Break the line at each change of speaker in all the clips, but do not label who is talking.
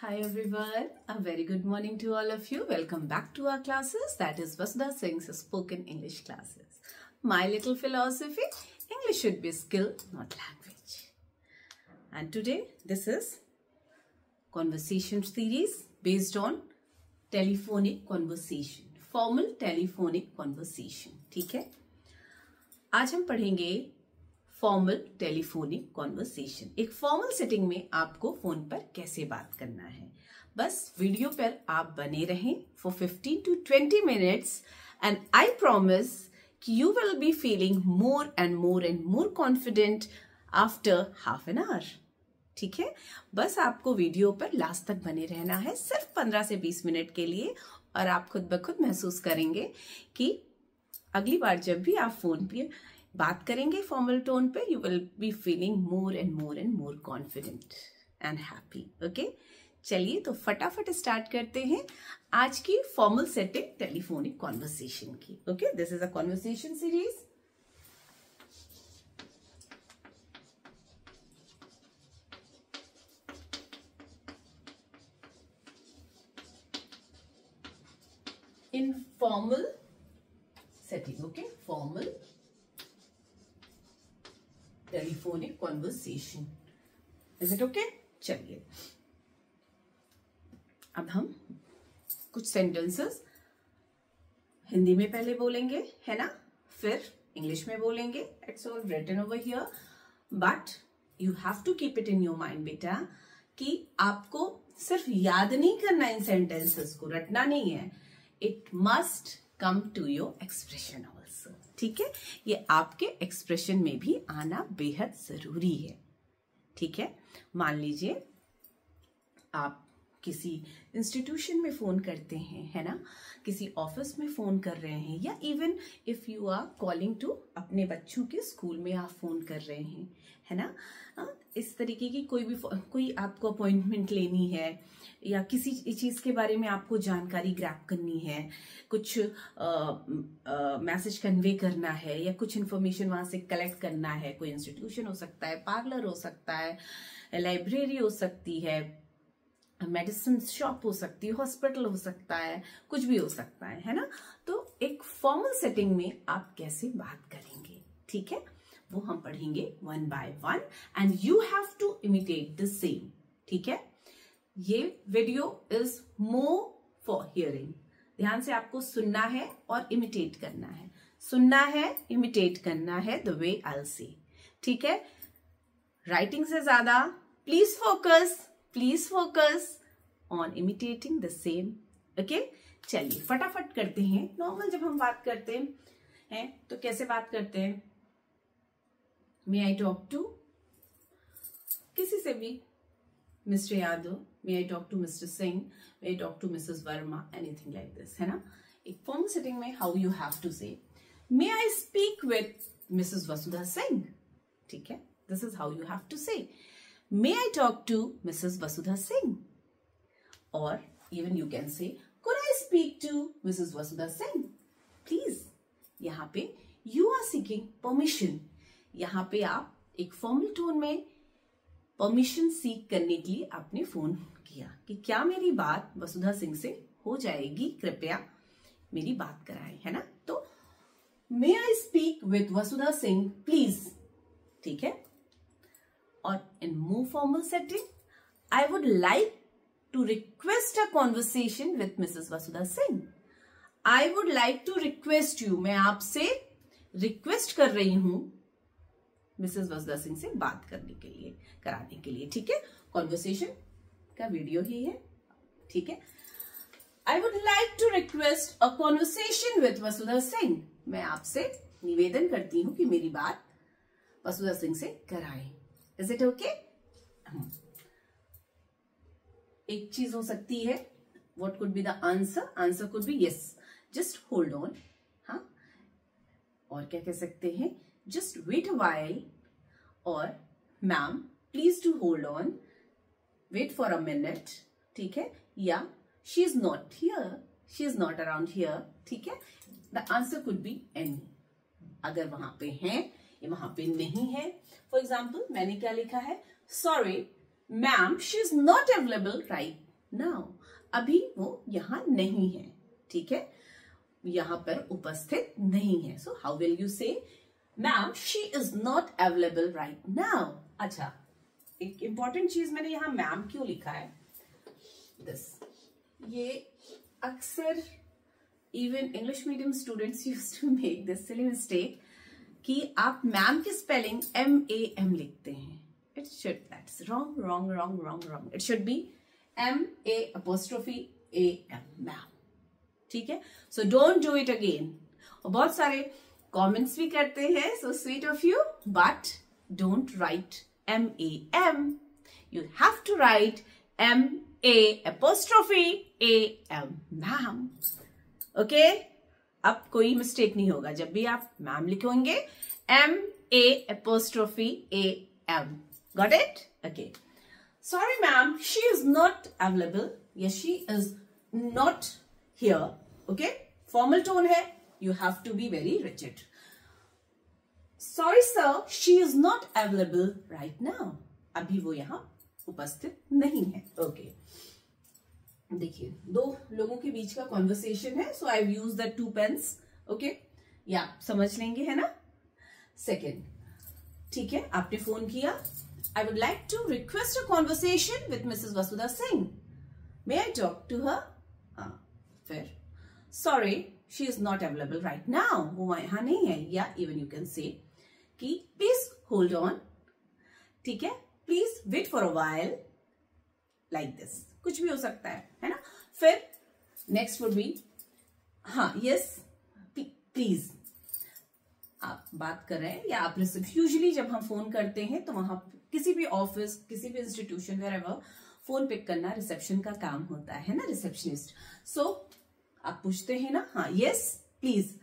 Hi everyone, a very good morning to all of you. Welcome back to our classes, that is Vasudha Singh's spoken English classes. My little philosophy, English should be a skill, not language. And today this is conversation series based on telephonic conversation, formal telephonic conversation. ठीक है, आज हम पढ़ेंगे formal telephonic conversation. एक formal setting में आपको phone पर कैसे बात करना है। बस वीडियो पर आप बने रहें for 15 to 20 minutes and I promise कि you will be feeling more and more confident after half an hour. ठीक है, बस आपको वीडियो पर लास्ट तक बने रहना है, सिर्फ 15 से 20 मिनट के लिए, और आप खुद ब खुद महसूस करेंगे कि अगली बार जब भी आप फोन पे बात करेंगे फॉर्मल टोन पे, you will be feeling more and more confident and happy. Okay, चलिए तो फटाफट स्टार्ट करते हैं आज की फॉर्मल सेटिंग टेलीफोनिक कॉन्वर्सेशन की। Okay, this is a conversation series. In formal setting, okay, formal telephonic conversation, is it okay? चलिए अब हम कुछ सेंटेंसेस हिंदी में पहले बोलेंगे, है ना, फिर इंग्लिश में बोलेंगे। It's all written over here, but you have to keep it in your mind बेटा, कि आपको सिर्फ याद नहीं करना इन सेंटेंसेस को, रटना नहीं है। It must come to your expression also. ठीक है, ये आपके एक्सप्रेशन में भी आना बेहद जरूरी है। ठीक है, मान लीजिए आप किसी इंस्टीट्यूशन में फोन करते हैं, है ना, किसी ऑफिस में फोन कर रहे हैं, या even if you are calling to अपने बच्चों के स्कूल में आप फोन कर रहे हैं, है ना, इस तरीके की कोई आपको अपॉइंटमेंट लेनी है, या किसी चीज के बारे में आपको जानकारी ग्रैब करनी है, कुछ मैसेज कन्वे करना है, या कुछ इन्फॉर्मेशन वहां से कलेक्ट करना है। कोई इंस्टीट्यूशन हो सकता है, पार्लर हो सकता है, लाइब्रेरी हो सकती है, मेडिसिन शॉप हो सकती है, हॉस्पिटल हो सकता है, कुछ भी हो सकता है ना। तो एक फॉर्मल सेटिंग में आप कैसे बात करेंगे, ठीक है, वो हम पढ़ेंगे one by one, and you have to imitate the same. ठीक है, ये video is more for hearing. ध्यान से आपको सुनना है और इमिटेट करना है, सुनना है, इमिटेट करना है द वे आई से। ठीक है, राइटिंग से ज्यादा please focus on imitating the same. Okay, चलिए फटाफट करते हैं। नॉर्मल जब हम बात करते हैं तो कैसे बात करते हैं? मे आई टॉक टू, किसी से भी, Mr Yadav, may I talk to Mr Singh, may I talk to Mrs Verma, anything like this, है ना। एक फॉर्मल सेटिंग में how you have to say, may I speak with Mrs Vasudha Singh. ठीक है, this is how you have to say, may I talk to Mrs Vasudha Singh, और even you can say, could I speak to Mrs Vasudha Singh please. यहाँ पे you are seeking permission, यहाँ पे आप एक formal tone में परमिशन सीख करने के लिए आपने फोन किया कि क्या मेरी बात वसुधा सिंह से हो जाएगी, कृपया मेरी बात कराएं, है ना। तो may I speak with Vasudha Singh please. ठीक है, और in more formal setting, I would like to request a conversation with Mrs Vasudha Singh. I would like to request you, मैं आपसे रिक्वेस्ट कर रही हूं मिसेस वसुधा सिंह से बात करने के लिए, कराने के लिए। ठीक है, कॉन्वर्सेशन का वीडियो ही है। ठीक है, I would like to request a conversation with Vasudha Singh, मैं आपसे निवेदन करती हूं कि मेरी बात वसुधा सिंह से कराएं। Is it okay? एक चीज हो सकती है, what could be the answer could be yes, just hold on. हाँ, और क्या कह सकते हैं, just wait a while, or ma'am please to hold on, wait for a minute। ठीक है, या she is not here, she is not around here। ठीक है, the answer could be any, अगर वहां पे है या वहां पे नहीं है। फॉर एग्जाम्पल मैंने क्या लिखा है, sorry ma'am she is not available right now, अभी वो यहाँ नहीं है, ठीक है, यहाँ पर उपस्थित नहीं है. सो हाउ विल यू से ma'am she is not available right now. अच्छा, एक इंपॉर्टेंट चीज मैंने यहाँ मैम क्यों लिखा है, दिस, ये अक्सर even English medium students used to make this silly mistake कि आप मैम की स्पेलिंग MAM लिखते हैं. It should, that's wrong wrong wrong wrong wrong. It should be MA''AM, ma'am, ठीक है. So don't do it again. और बहुत सारे कमेंट्स भी करते हैं, so sweet of you, but don't write MAM. You have to write MA''AM, ma'am. Okay, अब कोई मिस्टेक नहीं होगा जब भी आप मैम लिखोगे, MA''AM. Got it? Okay. Sorry, ma'am, she is not available. Yes, she is not here. Okay. Formal tone है. You have to be very rigid. Sorry, sir, she is not available right now. अभी वो यहाँ उपस्थित नहीं है. Okay. देखिए, दो लोगों के बीच का कॉन्वर्सेशन है, सो आई यूज द 2 पेन्स. ओके, या समझ लेंगे, है ना. सेकेंड, ठीक है, आपने फोन किया. I would like to request a conversation with Mrs Vasudha Singh. May I talk to her. फिर sorry she is not available right now, वो यहाँ नहीं है. या इवन यू कैन से कि प्लीज होल्ड ऑन, ठीक है, please wait for a while, like this. कुछ भी हो सकता है ना. फिर नेक्स्ट वुड बी, हाँ, यस प्लीज, आप बात कर रहे हैं या आप रिसीव. यूजुअली जब हम फोन करते हैं तो वहां किसी भी ऑफिस, किसी भी इंस्टीट्यूशन, वेयरएवर, फोन पिक करना रिसेप्शन का काम होता है ना, रिसेप्शनिस्ट. सो आप पूछते हैं ना, हाँ, yes please,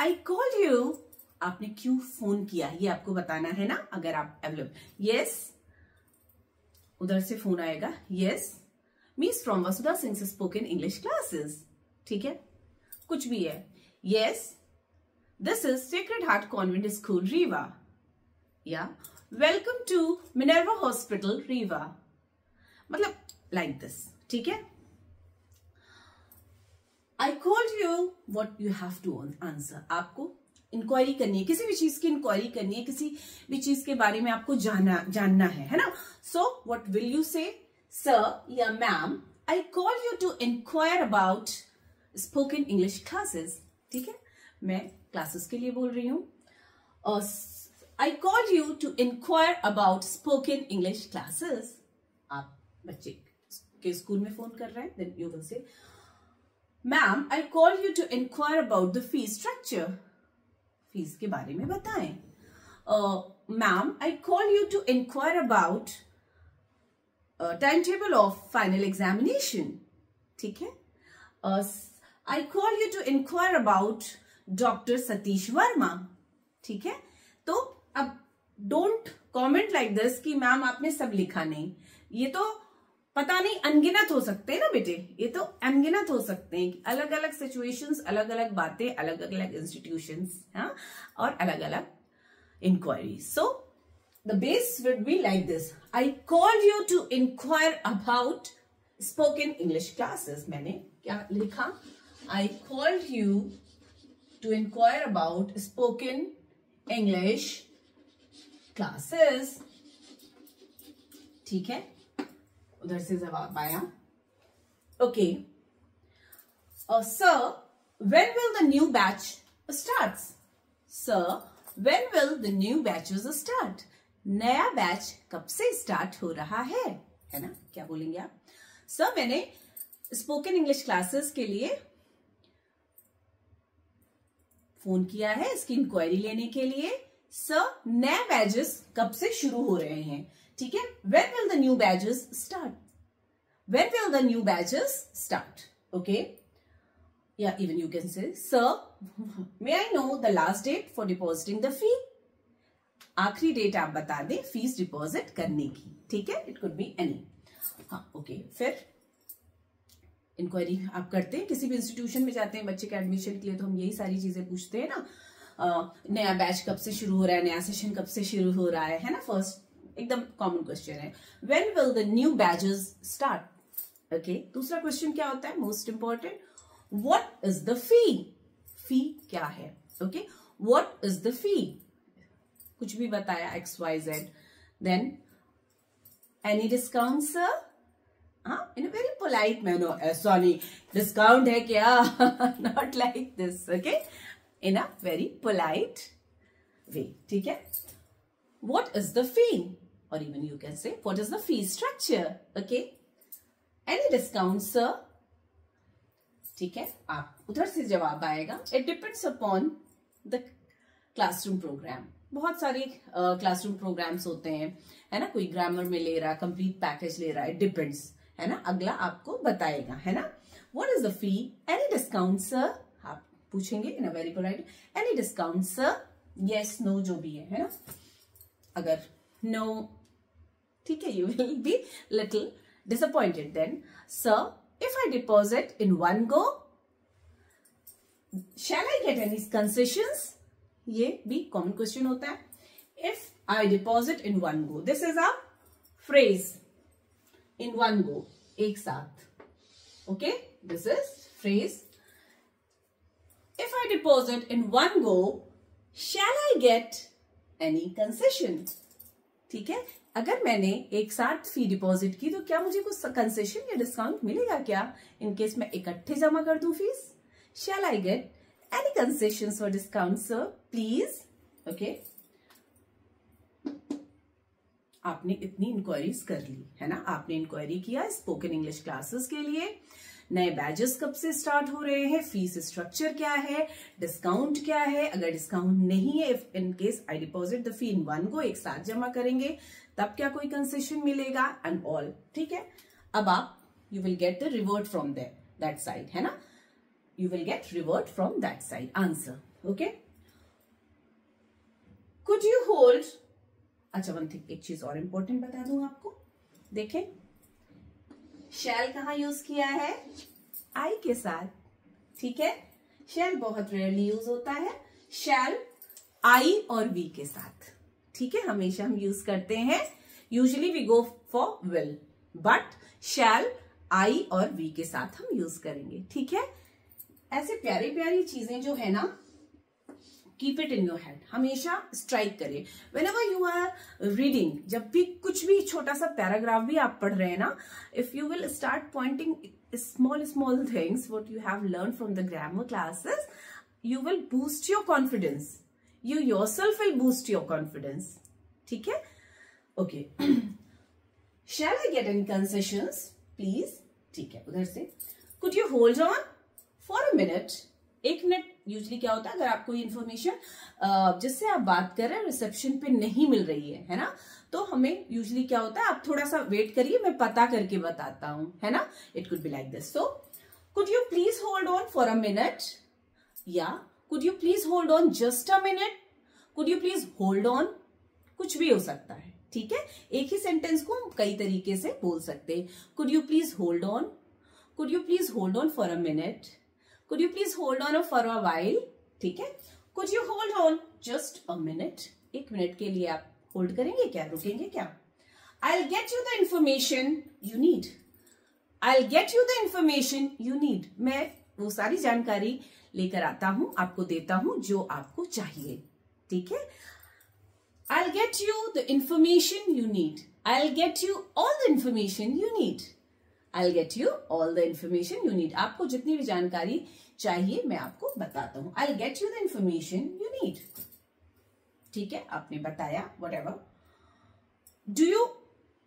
I called you. आपने क्यों फोन किया ये आपको बताना है ना. अगर आप अवेलेबल, यस, उधर से फोन आएगा, yes miss from Vasudha Singh spoken English classes, ठीक है, कुछ भी है. Yes, this is sacred heart convent school Rewa, या welcome to Minerva hospital Rewa, मतलब लाइक दिस, ठीक है. I called you, what you have to answer. आपको इंक्वायरी करनी है, किसी भी चीज की इंक्वायरी करनी है, किसी भी चीज के बारे में आपको जानना है ना. So what will you say, sir या ma'am, I call you to inquire about spoken English classes, ठीक है, मैं क्लासेस के लिए बोल रही हूँ. I call you to inquire about spoken English classes. आप बच्चे के स्कूल में फोन कर रहे हैं, then you will say, ma'am I call you to inquire about the fees structure. Fees के बारे में बताएं. Ma'am I call you to inquire about time table of final examination, ठीक है. I call you to inquire about doctor Satish Verma, ठीक है. तो अब डोंट कॉमेंट लाइक दिस कि मैम आपने सब लिखा नहीं. ये तो पता नहीं, अनगिनत हो सकते हैं ना बेटे, ये तो अनगिनत हो सकते हैं. अलग अलग सिचुएशंस, अलग अलग बातें, अलग अलग इंस्टीट्यूशंस, हाँ, और अलग अलग inquiry. So the base would be like this, I call you to inquire about spoken English classes. मैंने क्या लिखा, I called you to inquire about spoken English classes, ठीक है. उधर से जवाब आया, okay. Sir when will the new batch start. Sir when will the new batches start. नया बैच कब से स्टार्ट हो रहा है ना. क्या बोलेंगे आप, सर मैंने स्पोकन इंग्लिश क्लासेस के लिए फोन किया है, इसकी इंक्वायरी लेने के लिए. सर नए बैचेस कब से शुरू हो रहे हैं, ठीक है. When will the new batches start? When will the new batches start? Okay. Yeah, even you can say, sir, may I know the last date for depositing the fee? आखिरी डेट आप बता दें फीस डिपॉजिट करने की, ठीक है. It could be any. हाँ, okay. फिर इंक्वायरी आप करते हैं, किसी भी इंस्टीट्यूशन में जाते हैं बच्चे के एडमिशन के लिए, तो हम यही सारी चीजें पूछते हैं ना. नया बैच कब से शुरू हो रहा है, नया सेशन कब से शुरू हो रहा है ना. फर्स्ट एकदम कॉमन क्वेश्चन है. When will the new batches start. Okay, दूसरा क्वेश्चन क्या होता है, most important, what is the fee. Fee क्या है. Okay, what is the fee, कुछ भी बताया XYZ. Then any discount sir. हाँ, in a very polite manner. ऐसा नहीं डिस्काउंट है क्या, not like this. Okay, in a very polite way. ठीक है, व्हाट इज द फी, और even you can say what is the fee structure. Okay, any discount sir. ठीक है, आप उधर से जवाब आएगा. It depends upon the classroom programme. बहुत सारे क्लासरूम प्रोग्राम्स होते हैं, है ना. कोई ग्रामर में ले रहा है, कंप्लीट पैकेज ले रहा है, डिपेंड्स, है ना. अगला आपको बताएगा, है ना. What is the fee, any discount sir. आप पूछेंगे in a very polite, any discount sir. Yes no जो भी है ना. अगर नो, ठीक है, you will be little disappointed. Then, sir, if I deposit in one go, shall I get any concessions? ये भी common question होता है. If I deposit in one go, this is a phrase. In one go, एक साथ. Okay, this is phrase. If I deposit in one go, shall I get any concession? ठीक है, अगर मैंने एक साथ फी डिपॉजिट की तो क्या मुझे कुछ कंसेशन या डिस्काउंट मिलेगा क्या, इन केस मैं इकट्ठे जमा कर दूं fees. Shall I get any concession और डिस्काउंट सर प्लीज. ओके, आपने इतनी इंक्वायरीज कर ली, है ना. आपने इंक्वायरी किया स्पोकन इंग्लिश क्लासेस के लिए. नए बैचेस कब से स्टार्ट हो रहे हैं, फीस स्ट्रक्चर क्या है, डिस्काउंट क्या है. अगर डिस्काउंट नहीं है, if in case I deposit the fee in one go, एक साथ जमा करेंगे तब क्या कोई कंसेशन मिलेगा, एंड ऑल. ठीक है, अब आप you will get the revert from that side, है ना. You will get revert from that side answer. Okay, could you hold. अच्छा, वन थिंग, एक चीज और इंपॉर्टेंट बता दूं आपको. देखें, शैल कहां यूज किया है, आई के साथ. ठीक है, शैल बहुत रेयरली यूज होता है. शैल आई और वी के साथ. ठीक है, हमेशा हम यूज करते हैं. Usually we go for will, but shall I और वी के साथ हम यूज करेंगे. ठीक है, ऐसे प्यारी प्यारी चीजें जो है ना, keep it in your head. हमेशा स्ट्राइक करें व्हेनेवर यू आर रीडिंग. जब भी कुछ भी छोटा सा पैराग्राफ भी आप पढ़ रहे हैं ना, if you will start pointing small things what you have learned from the grammar classes, you will boost your confidence. You yourself will boost your confidence. ठीक है, okay. Shall I get any concessions, please? ठीक है, उधर से could you hold on for a minute. एक minute usually क्या होता है, अगर आपको इंफॉर्मेशन जिससे आप बात कर रहे हैं रिसेप्शन पे नहीं मिल रही है ना, तो हमें यूजली क्या होता है, आप थोड़ा सा वेट करिए, मैं पता करके बताता हूं, है ना. It could be like this. So could you please hold on for a minute, या could you please hold on just a minute, could you please hold on, कुछ भी हो सकता है. ठीक है, एक ही सेंटेंस को हम कई तरीके से बोल सकते हैं. Could you please hold on, could you please hold on for a minute, could you please hold on for a while. ठीक है, could you hold on just a minute. एक मिनट के लिए आप होल्ड करेंगे क्या, रुकेंगे क्या. I'll get you the information you need. I'll get you the information you need. मैं वो सारी जानकारी लेकर आता हूं, आपको देता हूं जो आपको चाहिए. ठीक है, I'll get you the information you need. I'll get you all the information you need. I'll get you all the information you need. आपको जितनी भी जानकारी चाहिए मैं आपको बताता हूं. I'll get you the information you need. ठीक है, आपने बताया whatever. Do you,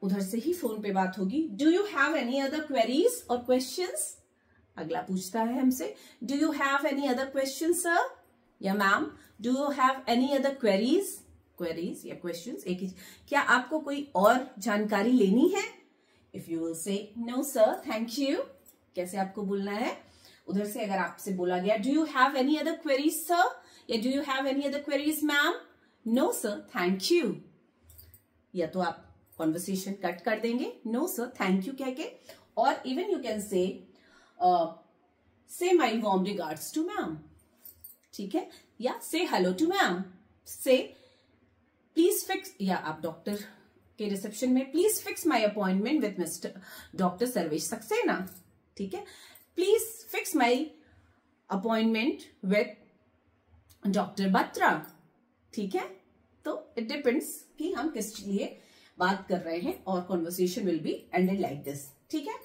उधर से ही फोन पे बात होगी. Do you have any other queries or questions? अगला पूछता है हमसे, Do you have any other questions, sir? या ma'am, Do you have any other queries? Queries या questions एक ही. क्या आपको कोई और जानकारी लेनी है? If you will say no sir, thank you. कैसे आपको बोलना है, उधर से अगर आपसे बोला गया do you have any other queries sir, या do you have any other queries ma'am, no sir, thank you. या तो आप कॉन्वर्सेशन कट कर देंगे no sir, thank you कह के, और even you can say my warm regards to ma'am. ठीक है, या say hello to ma'am, say please fix, या आप डॉक्टर के रिसेप्शन में, please fix my appointment with mister doctor Sarvesh Saxena, ठीक है, please fix my appointment with doctor Batra, ठीक है। तो इट डिपेंड्स कि हम किस लिए बात कर रहे हैं, और conversation will be ended like this, ठीक है।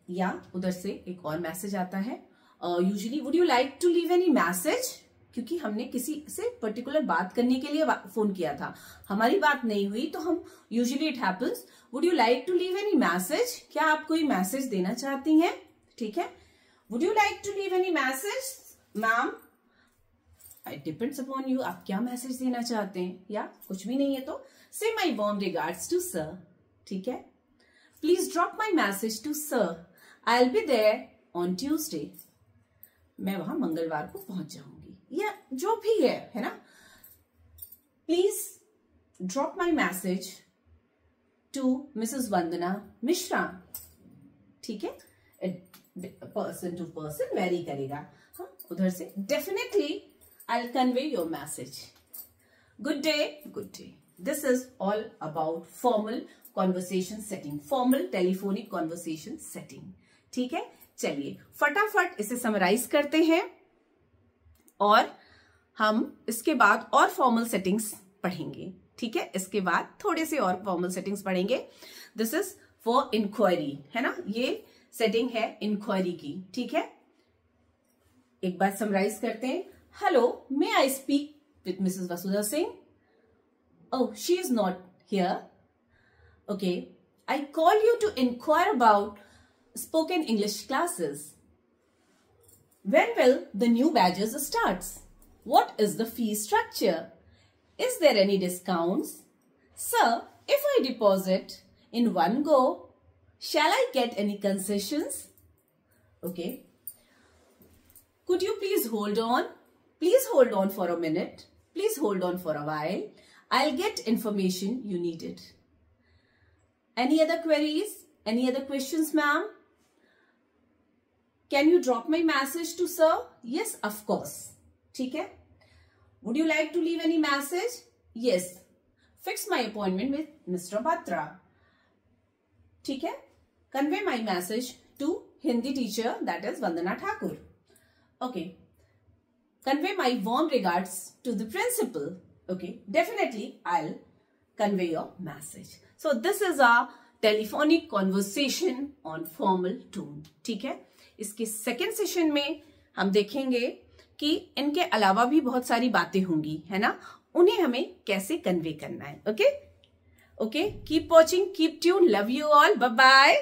या उधर से एक और मैसेज आता है, usually would you like to leave any message, क्योंकि हमने किसी से पर्टिकुलर बात करने के लिए फोन किया था, हमारी बात नहीं हुई, तो हम usually it happens would you like to leave any message, क्या आप कोई मैसेज देना चाहती हैं, ठीक है। Would you like to leave any message ma'am, it depends upon you, आप क्या मैसेज देना चाहते हैं, या कुछ भी नहीं है तो say my warm regards to sir, ठीक है। Please drop my message to sir, I will be there on Tuesday, मैं वहां मंगलवार को पहुंच जाऊंगी, या जो भी है ना। Please drop my message to Mrs Vandana Mishra, ठीक है। पर्सन टू पर्सन वेरी करेगा, हाँ, उधर से definitely I will convey your message. Good day, good day. This is all about formal conversation setting, formal telephonic conversation setting, ठीक है। चलिए फटाफट इसे समराइज करते हैं, और हम इसके बाद और फॉर्मल सेटिंग्स पढ़ेंगे, ठीक है। इसके बाद थोड़े से और फॉर्मल सेटिंग्स पढ़ेंगे। दिस इज फॉर इंक्वायरी, है ना, ये सेटिंग है इंक्वायरी की, ठीक है। एक बार समराइज करते हैं। Hello, may I speak with Mrs Vasudha Singh? Oh, she is not here. Okay, I call you to inquire about spoken English classes. When will the new batches starts? What is the fee structure? Is there any discounts? Sir, if I deposit in one go, shall I get any concessions? Okay. Could you please hold on? Please hold on for a minute. Please hold on for a while. I'll get information you needed. Any other queries? Any other questions, ma'am? Can you drop my message to sir? Yes, of course. ठीक है. Would you like to leave any message? Yes. Fix my appointment with Mr. Batra. ठीक है. Convey my message to Hindi teacher, that is Vandana Thakur. Okay. Convey my warm regards to the principal. Okay. Definitely I'll convey your message. So this is our telephonic conversation on formal tone. ठीक है. इसके second session में हम देखेंगे कि इनके अलावा भी बहुत सारी बातें होंगी, है ना, उन्हें हमें कैसे कन्वे करना है। Okay, keep watching, keep tune, love you all, bye bye.